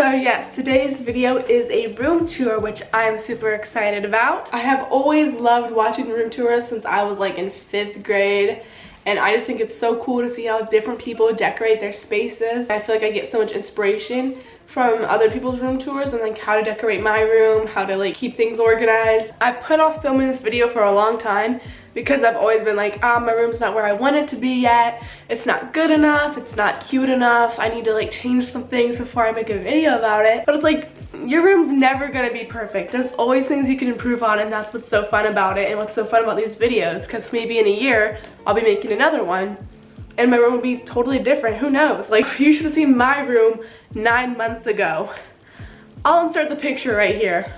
So yes, today's video is a room tour, which I'm super excited about. I have always loved watching room tours since I was like in 5th grade. And I just think it's so cool to see how different people decorate their spaces. I feel like I get so much inspiration from other people's room tours and like how to decorate my room, how to like keep things organized. I put off filming this video for a long time because I've always been like, my room's not where I want it to be yet. It's not good enough, it's not cute enough. I need to like change some things before I make a video about it. But it's like, your room's never gonna be perfect. There's always things you can improve on, and that's what's so fun about it and what's so fun about these videos, because maybe in a year, I'll be making another one and my room will be totally different. Who knows? Like, you should have seen my room 9 months ago. I'll insert the picture right here.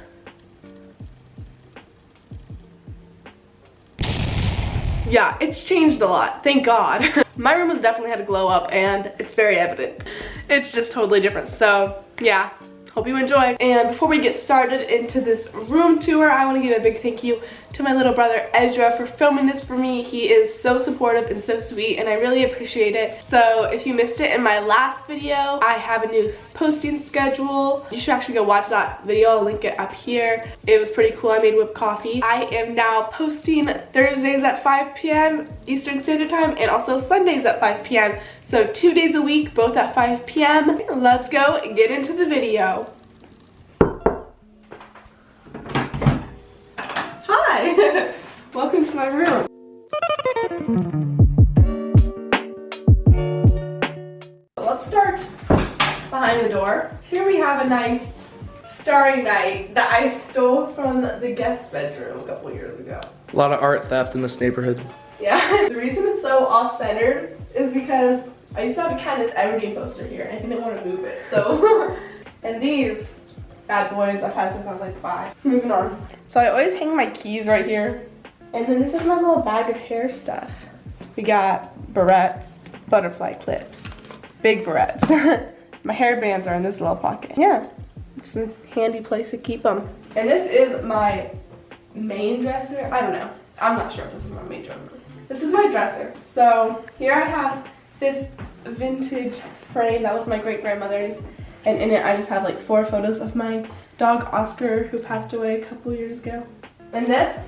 Yeah, it's changed a lot, thank God. My room has definitely had a glow up and it's very evident. It's just totally different, so yeah. Hope you enjoy. And before we get started into this room tour, I want to give a big thank you to my little brother Ezra for filming this for me. He is so supportive and so sweet, and I really appreciate it. So if you missed it in my last video, I have a new posting schedule. You should actually go watch that video. I'll link it up here. It was pretty cool. I made whipped coffee. I am now posting Thursdays at 5 p.m. Eastern Standard Time and also Sundays at 5 p.m. So 2 days a week, both at 5 p.m. Let's go and get into the video. Hi! Welcome to my room. Let's start behind the door. Here we have a nice starry night that I stole from the guest bedroom a couple years ago. A lot of art theft in this neighborhood. Yeah, the reason it's so off-centered is because I used to have a Katniss Everdeen poster here and I didn't want to move it, so. And these bad boys I've had since I was like 5. Moving on. So I always hang my keys right here. And then this is my little bag of hair stuff. We got barrettes, butterfly clips, big barrettes. My hair bands are in this little pocket. Yeah, it's a handy place to keep them. And this is my main dresser. I don't know. I'm not sure if this is my main dresser. This is my dresser. So here I have this vintage frame that was my great-grandmother's, and in it I just have like 4 photos of my dog Oscar, who passed away a couple years ago. And this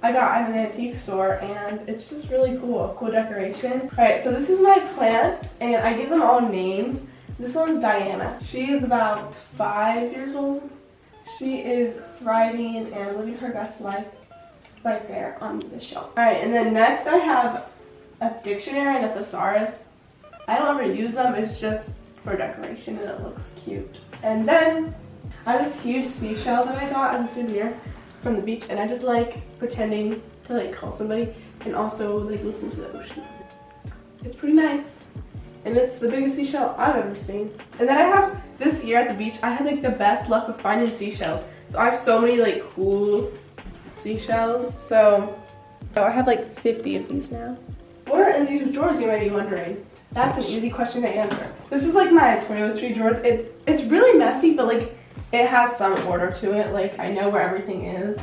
I got at an antique store, and it's just really cool, cool decoration. Alright, so this is my plant, and I give them all names. This one's Diana. She is about 5 years old. She is thriving and living her best life right there on the shelf. Alright, and then next I have a dictionary and a thesaurus. I don't ever use them, it's just for decoration and it looks cute. And then I have this huge seashell that I got as a souvenir from the beach, and I just like pretending to like call somebody and also like listen to the ocean. It's pretty nice. And it's the biggest seashell I've ever seen. And then I have this year at the beach, I had like the best luck with finding seashells. So I have so many like cool seashells. So I have like 50 of these now. What are in these drawers, you might be wondering? That's an easy question to answer. This is like my toiletry drawers. It's really messy, but like it has some order to it. Like I know where everything is.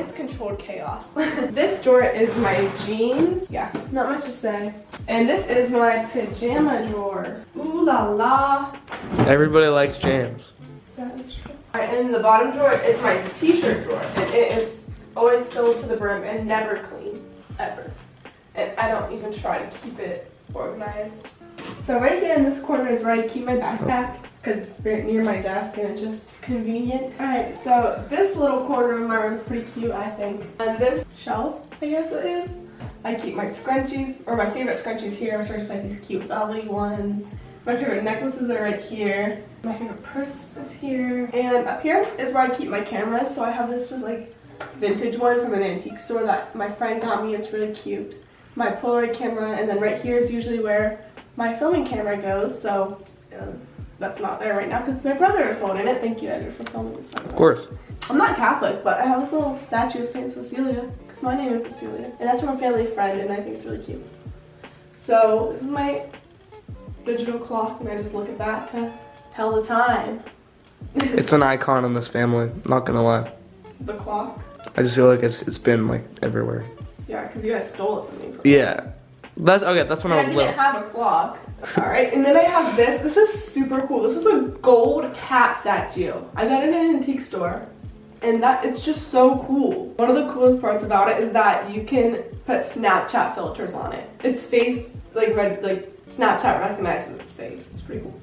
It's controlled chaos. This drawer is my jeans. Yeah, not much to say. And this is my pajama drawer. Ooh la la. Everybody likes jams. That is true. Alright, and in the bottom drawer, it's my t-shirt drawer. And it is always filled to the brim and never clean, ever. And I don't even try to keep it organized. So right here in this corner is where I keep my backpack, because it's right near my desk and it's just convenient. Alright, so this little corner of my room is pretty cute, I think. And this shelf, I guess it is, I keep my scrunchies, or my favorite scrunchies here, which are just like these cute velvety ones. My favorite necklaces are right here. My favorite purse is here. And up here is where I keep my cameras. So I have this just like vintage one from an antique store that my friend got me. It's really cute. My Polaroid camera, and then right here is usually where my filming camera goes. So that's not there right now because my brother is holding it. Thank you, Edgar, for filming this. Of course. I'm not Catholic, but I have this little statue of Saint Cecilia because my name is Cecilia, and that's from a family friend, and I think it's really cute. So this is my digital clock, and I just look at that to tell the time. It's an icon in this family, not gonna lie. The clock? I just feel like it's been like everywhere. Yeah, because you guys stole it from me. Yeah. That's okay. That's when I was I little. didn't have a clock. All right, and then I have this. This is super cool. This is a gold cat statue. I got it in an antique store, and it's just so cool. One of the coolest parts about it is that you can put Snapchat filters on it. Its face, like Snapchat recognizes its face. It's pretty cool.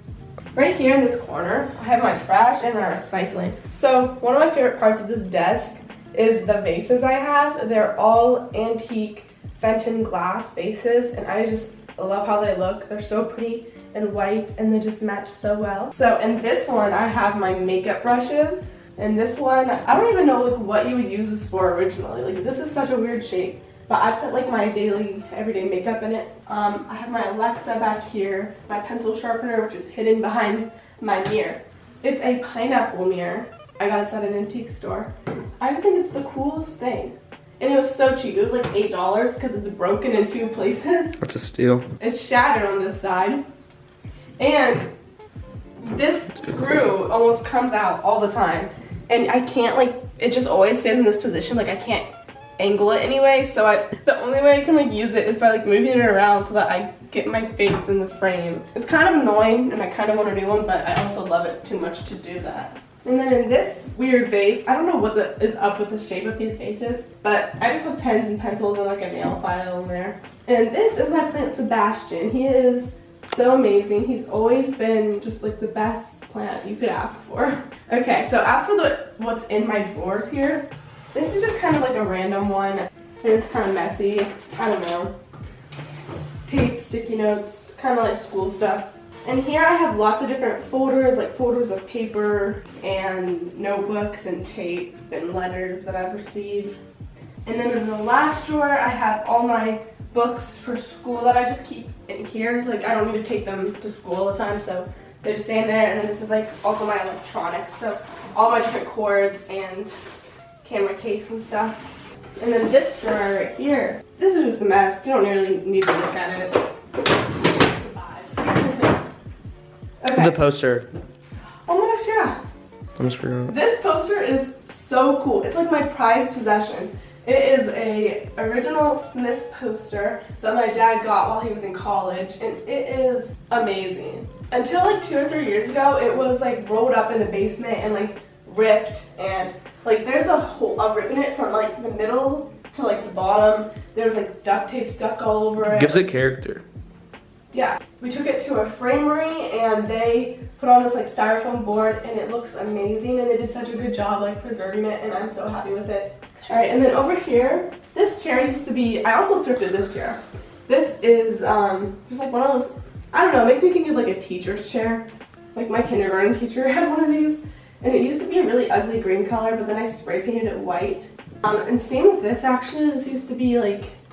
Right here in this corner, I have my trash and my recycling. So one of my favorite parts of this desk is the vases I have. They're all antique Fenton glass vases, and I just love how they look. They're so pretty and white, and they just match so well. So in this one, I have my makeup brushes. And this one, I don't even know like what you would use this for originally. Like this is such a weird shape, but I put like my daily, everyday makeup in it. I have my Alexa back here, my pencil sharpener, which is hidden behind my mirror. It's a pineapple mirror. I got this at an antique store. I just think it's the coolest thing. And it was so cheap. It was like $8 because it's broken in 2 places. That's a steal. It's shattered on this side. And this screw almost comes out all the time. And I can't it just always stays in this position. Like I can't angle it anyway. So the only way I can use it is by moving it around so that I get my face in the frame. It's kind of annoying and I kind of want to do one, but I also love it too much to do that. And then in this weird vase, I don't know what is up with the shape of these vases, but I just have pens and pencils and a nail file in there. And this is my plant Sebastian. He is so amazing. He's always been just the best plant you could ask for. Okay, so as for what's in my drawers here, this is just kind of a random one, and it's kind of messy. I don't know. Tape, sticky notes, kind of like school stuff. And here I have lots of different folders, like folders of paper and notebooks and tape and letters that I've received. And then in the last drawer, I have all my books for school that I just keep in here. I don't need to take them to school all the time, so they just stay in there. And then this is also my electronics, so all my different cords and camera case and stuff. And then this drawer right here, this is just a mess. You don't really need to look at it. Okay. The poster. Oh my gosh, yeah. I almost forgot. This poster is so cool. It's like my prized possession. It is a original Smiths poster that my dad got while he was in college, and it is amazing. Until 2 or 3 years ago, it was rolled up in the basement and ripped, and there's a rip in it from the middle to the bottom. There's duct tape stuck all over it. Gives it character. Yeah, we took it to a framery and they put on this styrofoam board, and it looks amazing, and they did such a good job preserving it, and I'm so happy with it. All right, and then over here, this chair used to be, I also thrifted this chair. This is just one of those, I don't know, it makes me think of a teacher's chair. My kindergarten teacher had one of these, and it used to be a really ugly green color, but then I spray painted it white. And same with this actually, this used to be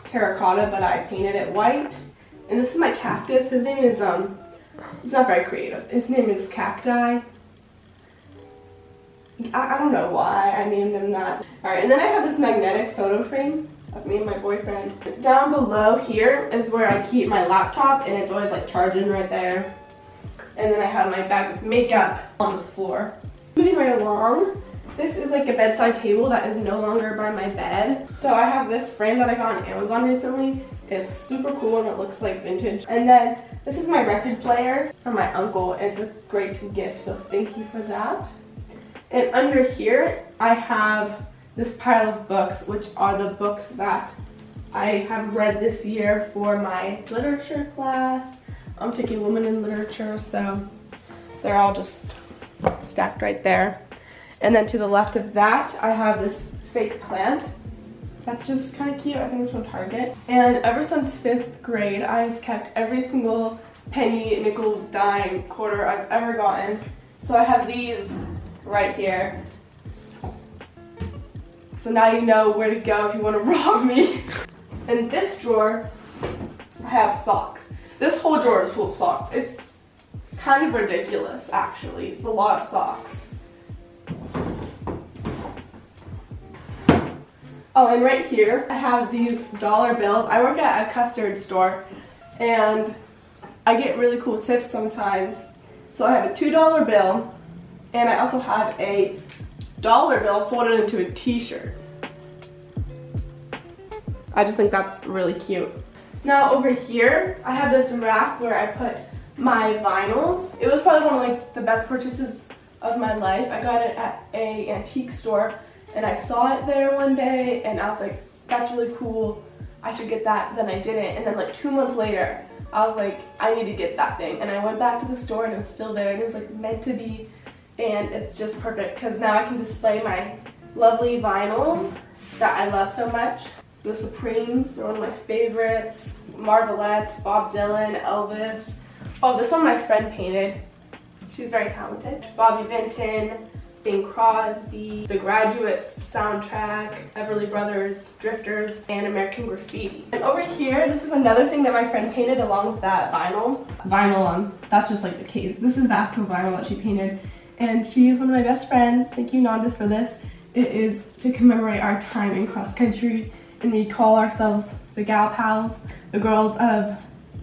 terracotta, but I painted it white. And this is my cactus. His name is, it's not very creative. His name is Cacti. I don't know why I named him that. Alright, and then I have this magnetic photo frame of me and my boyfriend. Down below here is where I keep my laptop, and it's always charging right there. And then I have my bag of makeup on the floor. Moving right along, this is a bedside table that is no longer by my bed. So I have this frame that I got on Amazon recently. It's super cool and it looks like vintage. And then this is my record player from my uncle. It's a great gift, so thank you for that. And under here, I have this pile of books, which are the books that I have read this year for my literature class. I'm taking women in literature, so they're all just stacked right there. And then to the left of that, I have this fake plant. That's just kind of cute. I think it's from Target. And ever since 5th grade, I've kept every single penny, nickel, dime, quarter I've ever gotten. So I have these right here. So now you know where to go if you want to rob me. In this drawer, I have socks. This whole drawer is full of socks. It's kind of ridiculous, actually. It's a lot of socks. Oh, and right here, I have these dollar bills. I work at a custard store, and I get really cool tips sometimes. So I have a $2 bill, and I also have a $1 bill folded into a t-shirt. I just think that's really cute. Now over here, I have this rack where I put my vinyls. It was probably one of like the best purchases of my life. I got it at a antique store and I saw it there one day and I was like, that's really cool. I should get that. Then I didn't. And then like 2 months later, I was like, I need to get that thing. And I went back to the store and it was still there and it was like meant to be. And it's just perfect because now I can display my lovely vinyls that I love so much. The Supremes, they're one of my favorites. Marvelettes, Bob Dylan, Elvis. Oh, this one my friend painted. She's very talented. Bobby Vinton, Bing Crosby, The Graduate soundtrack, Everly Brothers, Drifters, and American Graffiti. And over here, this is another thing that my friend painted along with that vinyl. That's just like the case. This is the actual vinyl that she painted. And she is one of my best friends. Thank you, Nandis, for this. It is to commemorate our time in cross country. And we call ourselves the Gal Pals, the girls of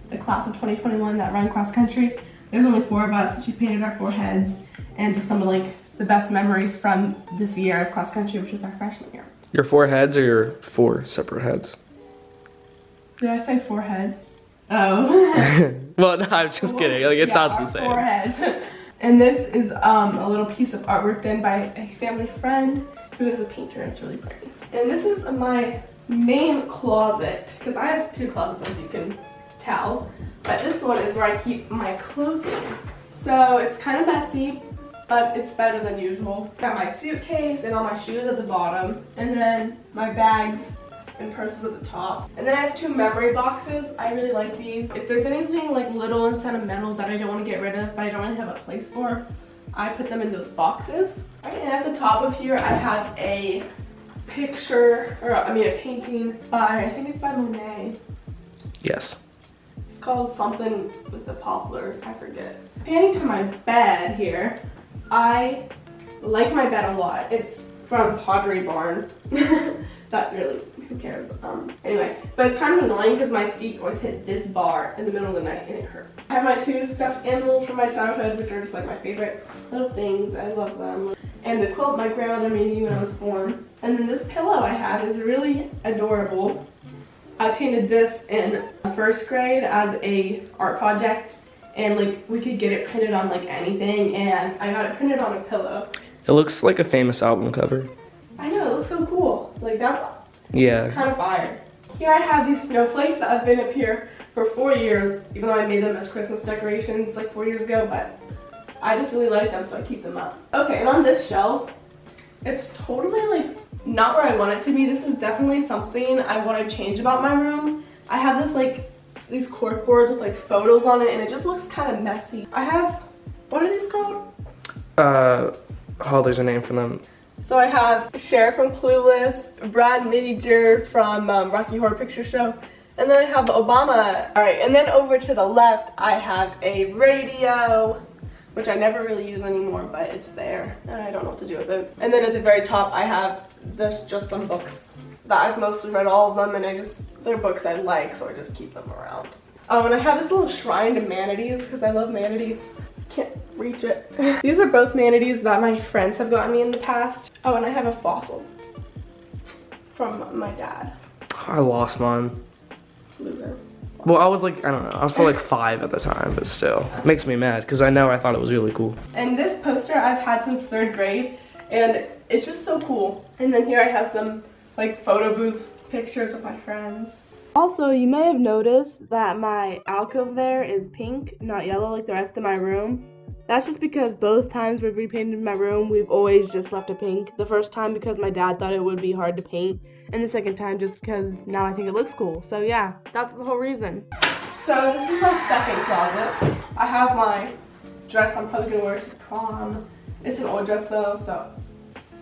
the class of 2021 that run cross country. There's only 4 of us. She painted our foreheads and just some of like the best memories from this year of cross country, which was our freshman year. Your 4 heads or your 4 separate heads? Did I say 4 heads? Oh. Well, no, I'm just kidding. Like, it sounds the same. 4 heads. And this is a little piece of artwork done by a family friend who is a painter. It's really pretty. And this is my main closet, because I have 2 closets as you can tell. But this one is where I keep my clothing. So it's kind of messy, but it's better than usual. Got my suitcase and all my shoes at the bottom, and then my bags and purses at the top. And then I have 2 memory boxes. I really like these. If there's anything like little and sentimental that I don't want to get rid of, but I don't really have a place for, I put them in those boxes. Right, and at the top of here, I have a picture, a painting by, I think it's by Monet. Yes. It's called something with the poplars, I forget. Panning to my bed here. I like my bed a lot. It's from Pottery Barn. That really, who cares? Anyway, but it's kind of annoying because my feet always hit this bar in the middle of the night and it hurts. I have my 2 stuffed animals from my childhood, which are just like my favorite little things. I love them. And the quilt my grandmother made me when I was born. And then this pillow I have is really adorable. I painted this in 1st grade as a art project, and like we could get it printed on like anything, and I got it printed on a pillow. It looks like a famous album cover. I know, it looks so cool. Like that's kind of fire. Here I have these snowflakes that have been up here for 4 years, even though I made them as Christmas decorations like 4 years ago, but I just really like them, so I keep them up. Okay, and on this shelf, it's totally like not where I want it to be. This is definitely something I want to change about my room. I have this like these cork boards with like photos on it, and it just looks kind of messy. I have, what are these called? Oh, there's a name for them. So I have Cher from Clueless, Brad Major from Rocky Horror Picture Show, and then I have Obama. All right, and then over to the left, I have a radio, which I never really use anymore, but it's there, and I don't know what to do with it. And then at the very top, I have just some books that I've mostly read all of them, and they're books I like, so I just keep them around. Oh, and I have this little shrine to manatees, because I love manatees. Can't reach it. These are both manatees that my friends have gotten me in the past. Oh, and I have a fossil from my dad. I lost mine. Loser. Well, I was like, I don't know, I was probably like 5 at the time, but still. It makes me mad, because I thought it was really cool. And this poster I've had since 3rd grade, and it's just so cool. And then here I have some like photo booth pictures with my friends. Also, you may have noticed that my alcove there is pink, not yellow like the rest of my room. That's just because both times we've repainted my room, we've always just left it pink. The first time because my dad thought it would be hard to paint, and the second time just because now I think it looks cool. So yeah, that's the whole reason. So this is my 2nd closet. I have my dress I'm probably gonna wear to prom. It's an old dress though, so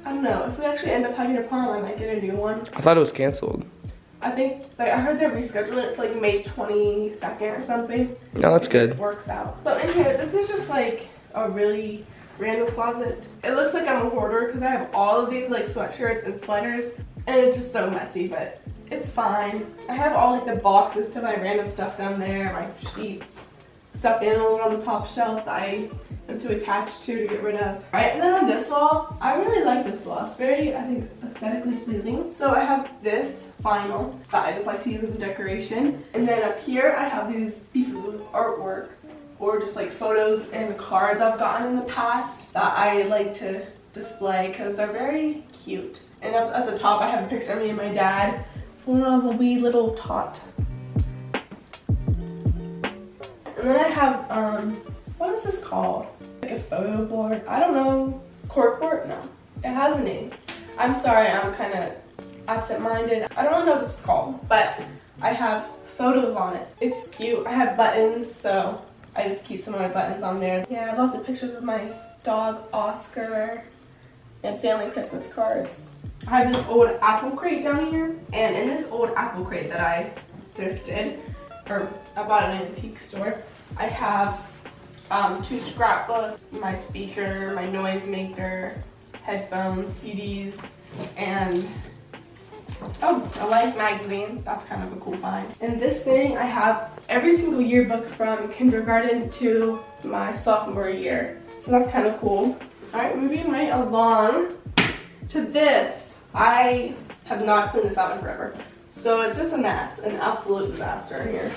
I don't know. If we actually end up having a prom, I might get a new one. I thought it was canceled. I think, like, I heard they're rescheduling it for like May 22nd or something. No, that's good. It works out. So in here, this is just like a really random closet. It looks like I'm a hoarder because I have all of these like sweatshirts and sweaters, and it's just so messy, but it's fine. I have all like the boxes to my random stuff down there, my sheets, stuffed animals on the top shelf that I am too attached to get rid of. Alright, and then on this wall, I really like this wall. It's very, I think, aesthetically pleasing. So I have this vinyl that I just like to use as a decoration. And then up here, I have these pieces of artwork or just like photos and cards I've gotten in the past that I like to display because they're very cute. And up at the top, I have a picture of me and my dad from when I was a wee little tot. And then I have, what is this called? Like a photo board? I don't know. Corkboard? No. It has a name. I'm sorry, I'm kind of absent-minded. I don't know what this is called, but I have photos on it. It's cute. I have buttons, so I just keep some of my buttons on there. Yeah, I have lots of pictures of my dog, Oscar, and family Christmas cards. I have this old apple crate down here, and in this old apple crate that I thrifted, or I bought at an antique store, I have 2 scrapbooks, my speaker, my noisemaker, headphones, CDs, and a Life magazine. That's kind of a cool find. And this thing, I have every single yearbook from kindergarten to my sophomore year. So that's kind of cool. Alright, moving right along to this. I have not cleaned this out in forever. So it's just a mess, an absolute disaster here.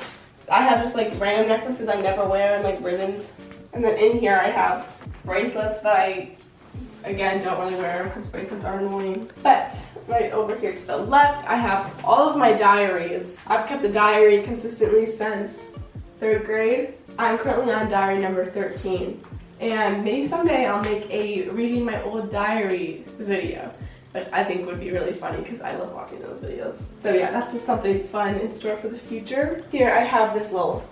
I have just like random necklaces I never wear and like ribbons. And then in here I have bracelets that I, again, don't really wear because bracelets are annoying. But right over here to the left, I have all of my diaries. I've kept a diary consistently since 3rd grade. I'm currently on diary number 13. And maybe someday I'll make a reading my old diary video, which I think would be really funny because I love watching those videos. So yeah, that's just something fun in store for the future. Here I have this little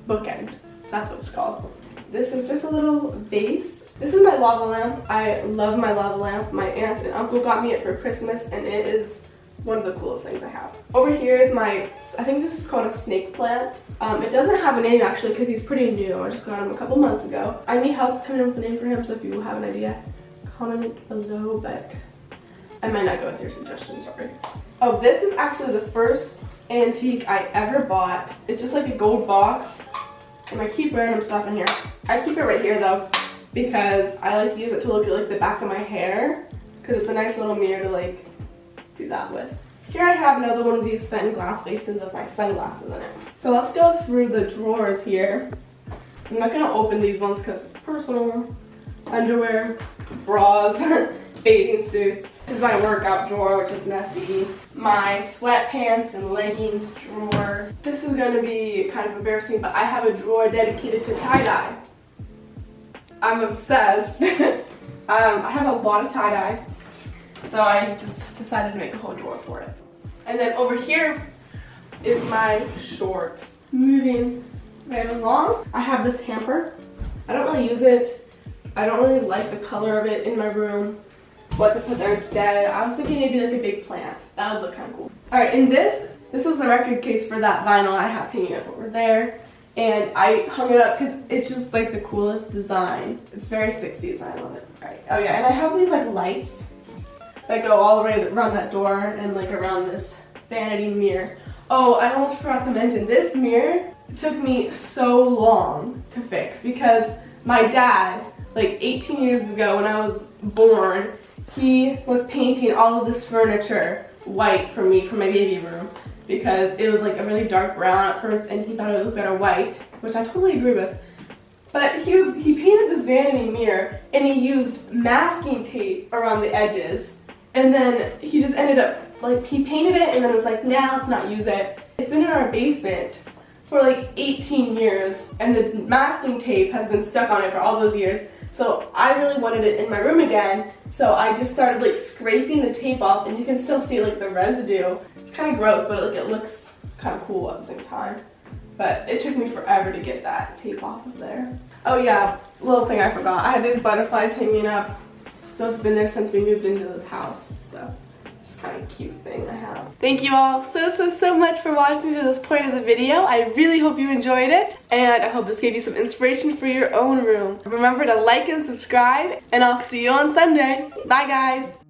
bookend. That's what it's called. This is just a little vase. This is my lava lamp. I love my lava lamp. My aunt and uncle got me it for Christmas, and it is one of the coolest things I have. Over here is my, I think this is called a snake plant. It doesn't have a name actually because he's pretty new. I just got him a couple months ago. I need help coming up with a name for him, so if you have an idea, comment below, but I might not go with your suggestions, sorry. Oh, this is actually the first antique I ever bought. It's just like a gold box, and I keep random stuff in here. I keep it right here though, because I like to use it to look at like the back of my hair, because it's a nice little mirror to like do that with. Here I have another one of these Fenton glass vases with my sunglasses in it. So let's go through the drawers here. I'm not gonna open these ones because it's personal. Underwear, bras, bathing suits. This is my workout drawer, which is messy. My sweatpants and leggings drawer. This is gonna be kind of embarrassing, but I have a drawer dedicated to tie-dye. I'm obsessed. I have a lot of tie-dye, so I just decided to make a whole drawer for it. And then over here is my shorts. Moving right along, I have this hamper. I don't really use it. I don't really like the color of it in my room. What to put there instead. I was thinking maybe like a big plant. That would look kind of cool. Alright, and this was the record case for that vinyl I have hanging up over there. And I hung it up because it's just like the coolest design. It's very 60s, I love it. Alright, oh yeah, and I have these like lights that go all the way around that door and like around this vanity mirror. Oh, I almost forgot to mention, this mirror took me so long to fix because my dad, like 18 years ago when I was born, he was painting all of this furniture white for me for my baby room because it was like a really dark brown at first and he thought it would look better white, which I totally agree with. But he painted this vanity mirror and he used masking tape around the edges, and then he just ended up, like, he painted it and then was like, nah, let's not use it. It's been in our basement for like 18 years and the masking tape has been stuck on it for all those years. So I really wanted it in my room again, so I just started like scraping the tape off, and you can still see like the residue. It's kind of gross, but like it looks kind of cool at the same time. But it took me forever to get that tape off of there. Oh yeah, little thing I forgot. I have these butterflies hanging up. Those have been there since we moved into this house, so just kind of a cute thing I have. Thank you all so much for watching to this point of the video. I really hope you enjoyed it, and I hope this gave you some inspiration for your own room. Remember to like and subscribe, and I'll see you on Sunday. Bye guys!